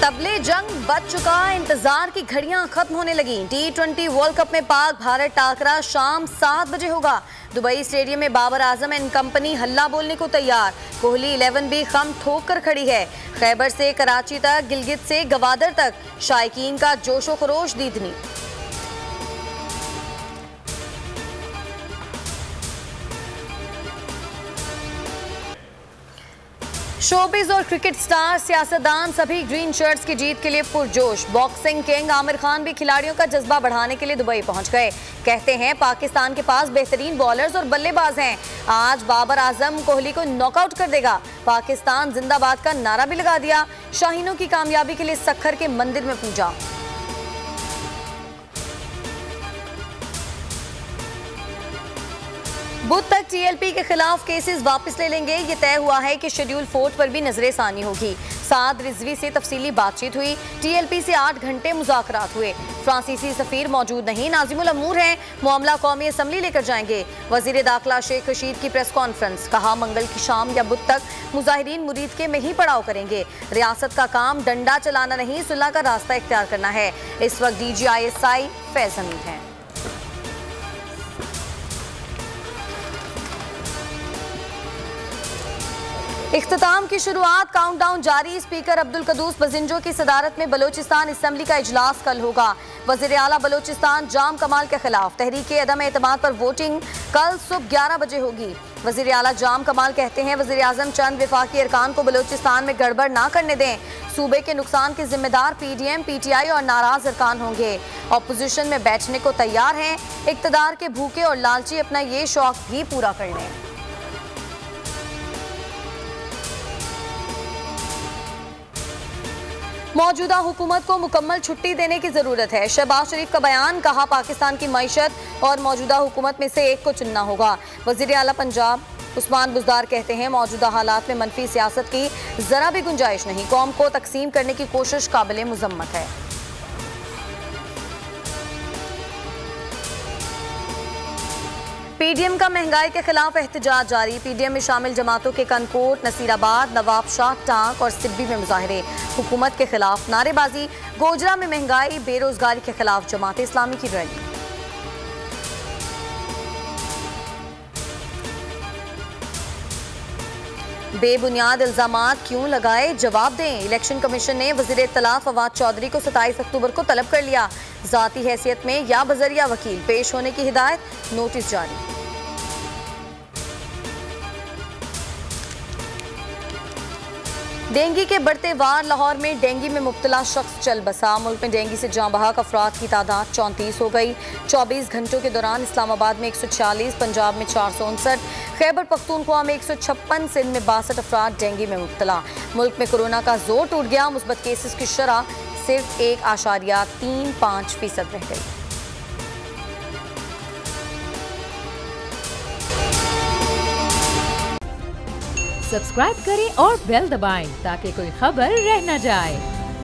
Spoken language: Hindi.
तबले जंग बच चुका, इंतजार की घड़ियां खत्म होने लगी। T20 वर्ल्ड कप में पाक भारत टाकरा शाम 7 बजे होगा। दुबई स्टेडियम में बाबर आजम एंड कंपनी हल्ला बोलने को तैयार। कोहली 11 भी खम ठोक कर खड़ी है। खैबर से कराची तक, गिलगित से गवादर तक शायकीन का जोशो खरोश दीदनी। शोबिज और क्रिकेट स्टार, सियासतदान सभी ग्रीन शर्ट्स की जीत के लिए पुरजोश। बॉक्सिंग किंग आमिर खान भी खिलाड़ियों का जज्बा बढ़ाने के लिए दुबई पहुंच गए। कहते हैं पाकिस्तान के पास बेहतरीन बॉलर्स और बल्लेबाज हैं। आज बाबर आजम कोहली को नॉकआउट कर देगा। पाकिस्तान जिंदाबाद का नारा भी लगा दिया। शाहीनों की कामयाबी के लिए सक्खर के मंदिर में पूजा। बुध तक टीएलपी के खिलाफ केसेस वापस ले लेंगे। ये तय हुआ है कि शेड्यूल 4 पर भी नजरेसानी होगी। साद रिजवी से तफसीली बातचीत हुई। टीएलपी से 8 घंटे मुज़ाकरात हुए। फ्रांसीसी सफीर मौजूद नहीं, नाजिमुल अमूर हैं। मामला कौमी असम्बली लेकर जाएंगे। वजीर दाखिला शेख रशीद की प्रेस कॉन्फ्रेंस, कहा मंगल की शाम या बुध तक मुजाहिरीन मुरीद के में ही पड़ाव करेंगे। रियासत का काम डंडा चलाना नहीं, सुलह का रास्ता इख्तियार करना है। इस वक्त DGISI फैज हमीद हैं। इख्तिताम की शुरुआत, काउंटडाउन जारी। स्पीकर अब्दुल कदूस बजिंजो की सदारत में बलोचिस्तान असम्बली का इजलास कल होगा। वजीर आला बलोचिस्तान जाम कमाल के खिलाफ तहरीक अदम एतमाद पर वोटिंग कल सुबह 11 बजे होगी। वजीर आला जाम कमाल कहते हैं वजीर आजम चंद विफाकी अरकान को बलोचिस्तान में गड़बड़ ना करने दें। सूबे के नुकसान के जिम्मेदार PDM, PTI और नाराज अरकान होंगे। अपोजिशन में बैठने को तैयार हैं। इक्तदार के भूखे और लालची अपना ये शौक भी पूरा कर लें। मौजूदा हुकूमत को मुकम्मल छुट्टी देने की जरूरत है। शहबाज शरीफ का बयान, कहा पाकिस्तान की मईशत और मौजूदा हुकूमत में से एक को चुनना होगा। वजीर आला पंजाब उस्मान बुज़दार कहते हैं मौजूदा हालात में मनफी सियासत की जरा भी गुंजाइश नहीं। कौम को तकसीम करने की कोशिश काबिल मुजम्मत है। PDM का महंगाई के खिलाफ एहतजाज जारी। PDM में शामिल जमातों के कनकोट, नसीराबाद, नवाबशाह, टांक और सिब्बी में मुजाहरे। हुकूमत के खिलाफ नारेबाजी। गोजरा में महंगाई, बेरोजगारी के खिलाफ जमात इस्लामी की रैली। बेबुनियाद इल्जामात क्यों लगाए, जवाब दें। इलेक्शन कमीशन ने वजीर इत्तलात फवाद चौधरी को 27 अक्टूबर को तलब कर लिया। जाती हैसियत में या बजरिया वकील पेश होने की हिदायत। नोटिस जारी। डेंगू के बढ़ते वार, लाहौर में डेंगू में मुब्तला शख्स चल बसा। मुल्क में डेंगू से जाँ बहक अफराद की तादाद 34 हो गई। 24 घंटों के दौरान इस्लामाबाद में 146, पंजाब में 459, खैबर पख्तूनख्वा में 156, सिंध में 62 अफराद डेंगू में मुब्तला। मुल्क में कोरोना का जोर टूट गया। मुस्बत केसेस की शरह सिर्फ 1.35% रह गई। सब्सक्राइब करें और बेल दबाएं ताकि कोई खबर रह न जाए।